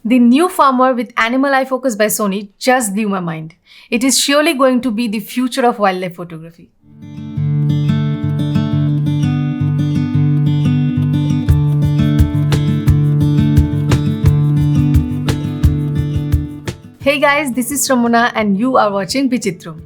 The new farmer with animal eye focus by Sony just blew my mind. It is surely going to be the future of wildlife photography. Hey guys, this is Ramona and you are watching Vichitram.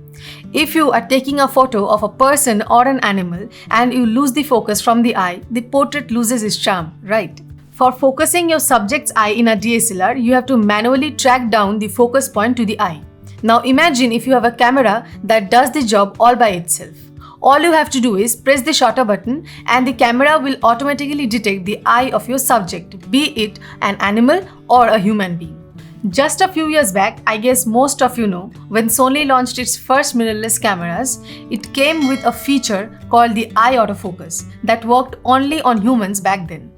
If you are taking a photo of a person or an animal and you lose the focus from the eye, the portrait loses its charm, right? For focusing your subject's eye in a DSLR, you have to manually track down the focus point to the eye. Now imagine if you have a camera that does the job all by itself. All you have to do is press the shutter button and the camera will automatically detect the eye of your subject, be it an animal or a human being. Just a few years back, I guess most of you know, when Sony launched its first mirrorless cameras, it came with a feature called the eye autofocus that worked only on humans back then.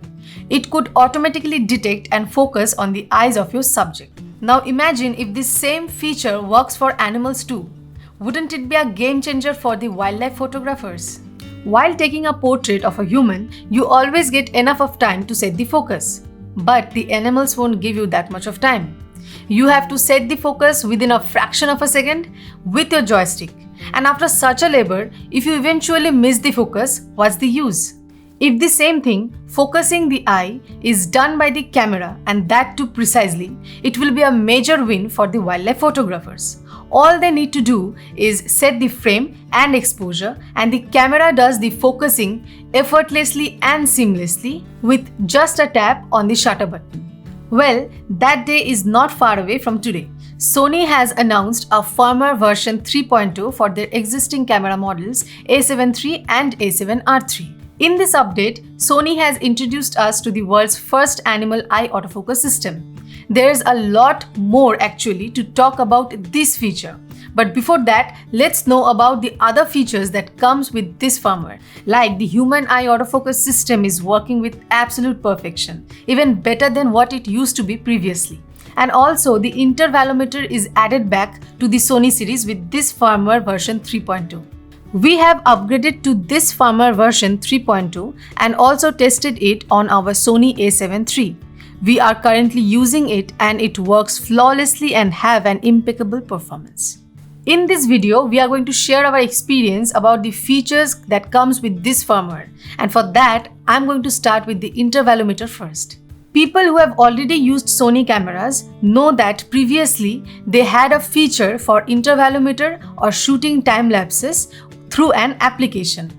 It could automatically detect and focus on the eyes of your subject. Now imagine if this same feature works for animals too. Wouldn't it be a game changer for the wildlife photographers? While taking a portrait of a human, you always get enough of time to set the focus. But the animals won't give you that much of time. You have to set the focus within a fraction of a second with your joystick. And after such a labor, if you eventually miss the focus, what's the use? If the same thing, focusing the eye, is done by the camera and that too precisely, it will be a major win for the wildlife photographers. All they need to do is set the frame and exposure and the camera does the focusing effortlessly and seamlessly with just a tap on the shutter button. Well, that day is not far away from today. Sony has announced a firmware version 3.0 for their existing camera models A7 III and A7R III. In this update, Sony has introduced us to the world's first animal eye autofocus system. There's a lot more actually to talk about this feature. But before that, let's know about the other features that comes with this firmware. Like the human eye autofocus system is working with absolute perfection, even better than what it used to be previously. And also the intervalometer is added back to the Sony series with this firmware version 3.2. We have upgraded to this firmware version 3.2 and also tested it on our Sony A7 III. We are currently using it and it works flawlessly and have an impeccable performance. In this video, we are going to share our experience about the features that comes with this firmware. And for that, I'm going to start with the intervalometer first. People who have already used Sony cameras know that previously they had a feature for intervalometer or shooting time lapses through an application.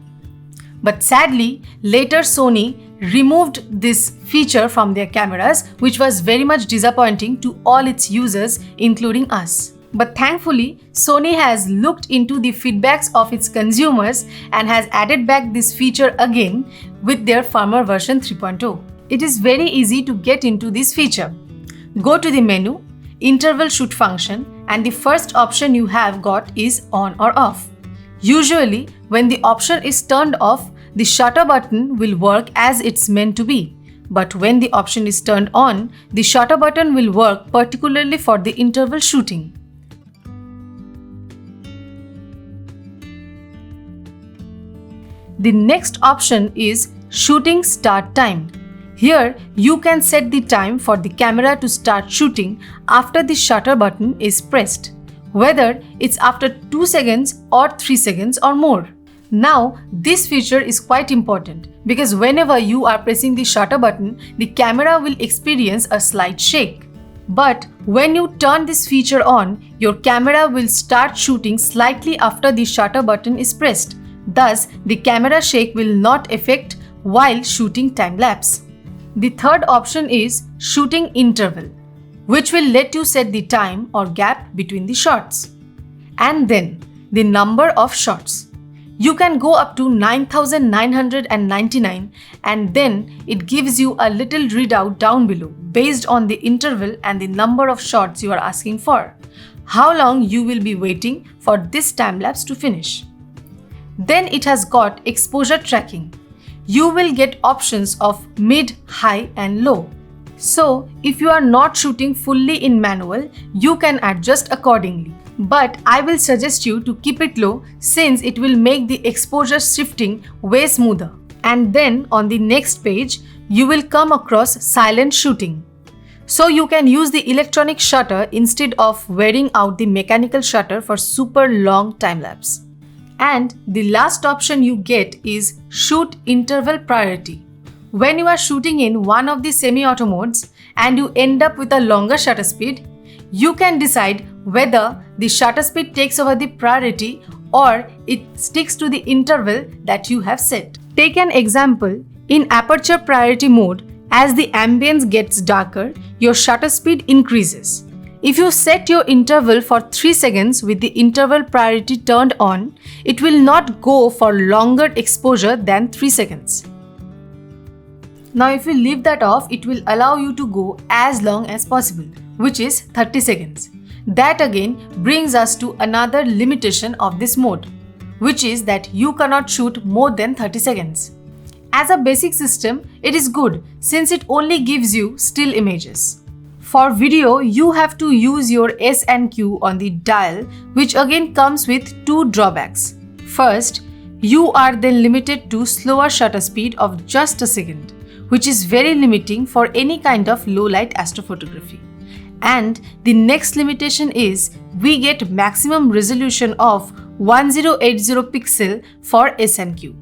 But sadly, later Sony removed this feature from their cameras, which was very much disappointing to all its users, including us. But thankfully, Sony has looked into the feedbacks of its consumers and has added back this feature again with their firmware version 3.0. It is very easy to get into this feature. Go to the menu, interval shoot function, and the first option you have got is on or off. Usually, when the option is turned off, the shutter button will work as it's meant to be. But when the option is turned on, the shutter button will work particularly for the interval shooting. The next option is shooting start time. Here, you can set the time for the camera to start shooting after the shutter button is pressed, whether it's after 2 seconds or 3 seconds or more. Now, this feature is quite important because whenever you are pressing the shutter button, the camera will experience a slight shake. But when you turn this feature on, your camera will start shooting slightly after the shutter button is pressed. Thus, the camera shake will not affect while shooting time-lapse. The third option is shooting interval, which will let you set the time or gap between the shots. And then, the number of shots. You can go up to 9,999 and then it gives you a little readout down below based on the interval and the number of shots you are asking for. How long you will be waiting for this time-lapse to finish. Then it has got exposure tracking. You will get options of mid, high and low. So if you are not shooting fully in manual, you can adjust accordingly. But I will suggest you to keep it low since it will make the exposure shifting way smoother. And then on the next page, you will come across silent shooting. So you can use the electronic shutter instead of wearing out the mechanical shutter for super long time lapse. And the last option you get is shoot interval priority. When you are shooting in one of the semi-auto modes and you end up with a longer shutter speed, you can decide whether the shutter speed takes over the priority or it sticks to the interval that you have set. Take an example. In aperture priority mode, as the ambience gets darker, your shutter speed increases. If you set your interval for 3 seconds with the interval priority turned on, it will not go for longer exposure than 3 seconds. Now if you leave that off, it will allow you to go as long as possible, which is 30 seconds. That again brings us to another limitation of this mode, which is that you cannot shoot more than 30 seconds. As a basic system, it is good since it only gives you still images. For video, you have to use your S and Q on the dial, which again comes with two drawbacks. First, you are then limited to slower shutter speed of just a second, which is very limiting for any kind of low light astrophotography. And the next limitation is we get maximum resolution of 1080 pixel for S and Q.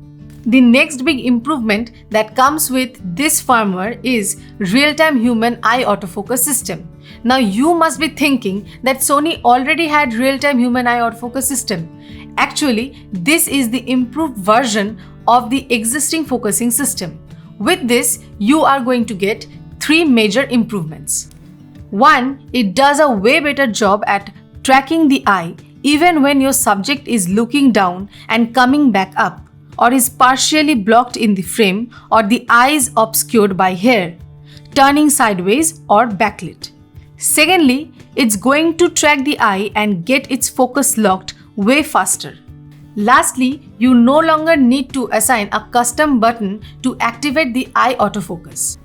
The next big improvement that comes with this firmware is real-time human eye autofocus system. Now you must be thinking that Sony already had real-time human eye autofocus system. Actually, this is the improved version of the existing focusing system. With this, you are going to get 3 major improvements. 1. It does a way better job at tracking the eye even when your subject is looking down and coming back up, or is partially blocked in the frame, or the eye is obscured by hair, turning sideways or backlit. Secondly, it's going to track the eye and get its focus locked way faster. Lastly, you no longer need to assign a custom button to activate the eye autofocus.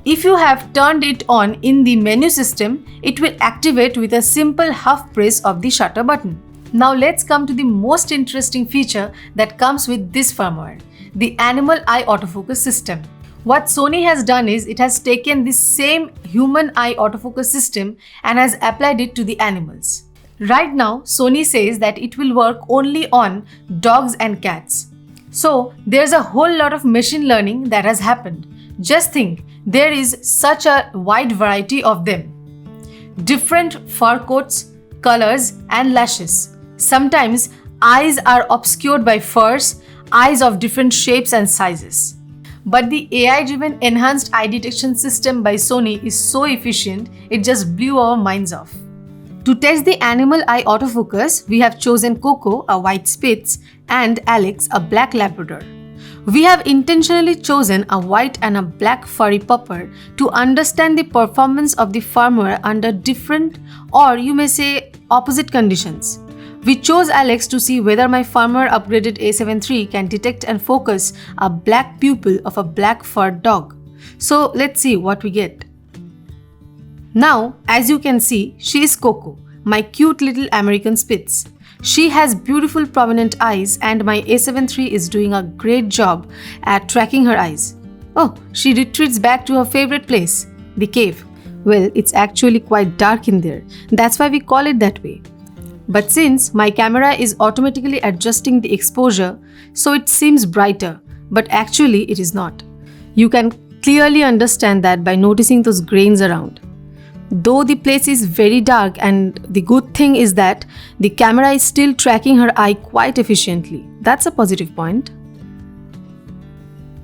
If you have turned it on in the menu system, it will activate with a simple half press of the shutter button. Now let's come to the most interesting feature that comes with this firmware, the animal eye autofocus system. What Sony has done is it has taken this same human eye autofocus system and has applied it to the animals. Right now, Sony says that it will work only on dogs and cats. So there's a whole lot of machine learning that has happened. Just think, there is such a wide variety of them. Different fur coats, colors and lashes. Sometimes eyes are obscured by furs, eyes of different shapes and sizes. But the AI-driven enhanced eye detection system by Sony is so efficient, it just blew our minds off. To test the animal eye autofocus, we have chosen Coco, a white Spitz, and Alex, a black Labrador. We have intentionally chosen a white and a black furry pupper to understand the performance of the firmware under different, or you may say opposite conditions. We chose Alex to see whether my firmware upgraded A7 III can detect and focus a black pupil of a black fur dog. So let's see what we get. Now, as you can see, she is Coco, my cute little American Spitz. She has beautiful prominent eyes and my A7 III is doing a great job at tracking her eyes. Oh, she retreats back to her favorite place, the cave. Well, it's actually quite dark in there. That's why we call it that way. But since my camera is automatically adjusting the exposure, so it seems brighter, but actually it is not. You can clearly understand that by noticing those grains around. Though the place is very dark, and the good thing is that the camera is still tracking her eye quite efficiently. That's a positive point.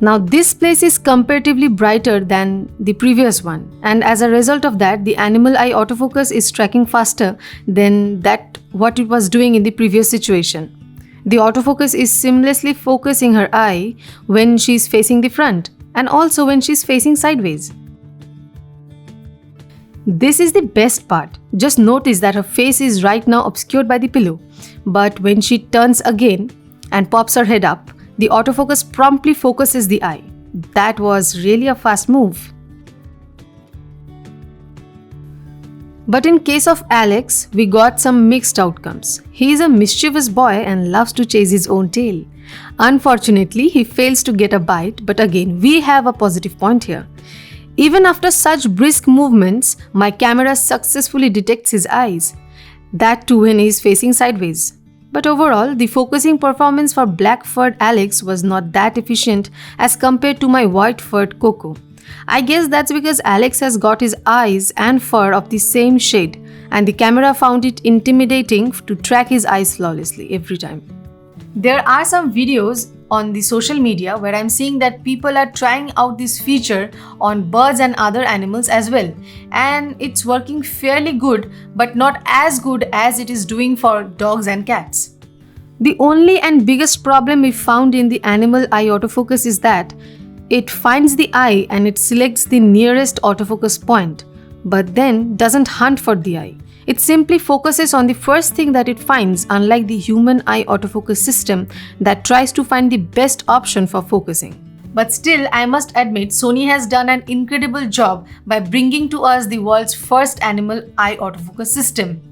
Now this place is comparatively brighter than the previous one, and as a result of that, the animal eye autofocus is tracking faster than what it was doing in the previous situation. The autofocus is seamlessly focusing her eye when she is facing the front and also when she is facing sideways. This is the best part. Just notice that her face is right now obscured by the pillow, but when she turns again and pops her head up, the autofocus promptly focuses the eye. That was really a fast move. But in case of Alex, we got some mixed outcomes. He is a mischievous boy and loves to chase his own tail. Unfortunately, he fails to get a bite, but again, we have a positive point here. Even after such brisk movements, my camera successfully detects his eyes, that too when he is facing sideways. But overall, the focusing performance for black-furred Alex was not that efficient as compared to my white-furred Coco. I guess that's because Alex has got his eyes and fur of the same shade, and the camera found it intimidating to track his eyes flawlessly every time. There are some videos on the social media where I'm seeing that people are trying out this feature on birds and other animals as well, and it's working fairly good, but not as good as it is doing for dogs and cats. The only and biggest problem we found in the animal eye autofocus is that it finds the eye and it selects the nearest autofocus point, but then doesn't hunt for the eye. It simply focuses on the first thing that it finds, unlike the human eye autofocus system that tries to find the best option for focusing. But still, I must admit, Sony has done an incredible job by bringing to us the world's first animal eye autofocus system,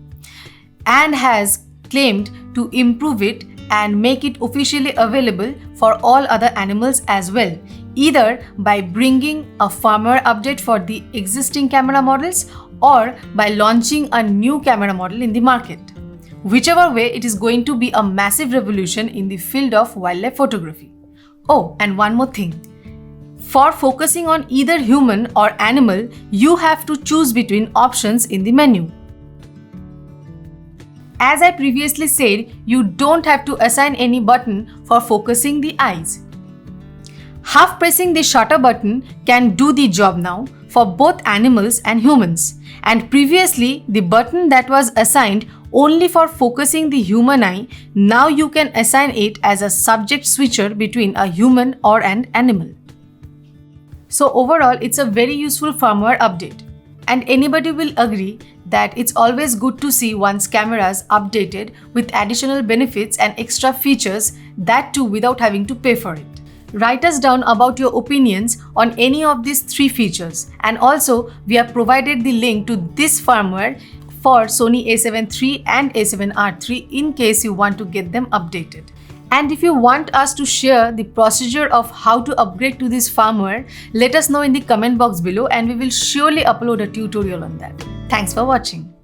and has claimed to improve it and make it officially available for all other animals as well, either by bringing a firmware update for the existing camera models or by launching a new camera model in the market. Whichever way, it is going to be a massive revolution in the field of wildlife photography. Oh, and one more thing. For focusing on either human or animal, you have to choose between options in the menu. As I previously said, you don't have to assign any button for focusing the eyes. Half pressing the shutter button can do the job now for both animals and humans. And previously, the button that was assigned only for focusing the human eye, now you can assign it as a subject switcher between a human or an animal. So overall, it's a very useful firmware update. And anybody will agree that it's always good to see one's cameras updated with additional benefits and extra features, that too without having to pay for it. Write us down about your opinions on any of these three features, and also we have provided the link to this firmware for Sony a7 III and a7R III in case you want to get them updated. And if you want us to share the procedure of how to upgrade to this firmware, let us know in the comment box below and we will surely upload a tutorial on that. Thanks for watching.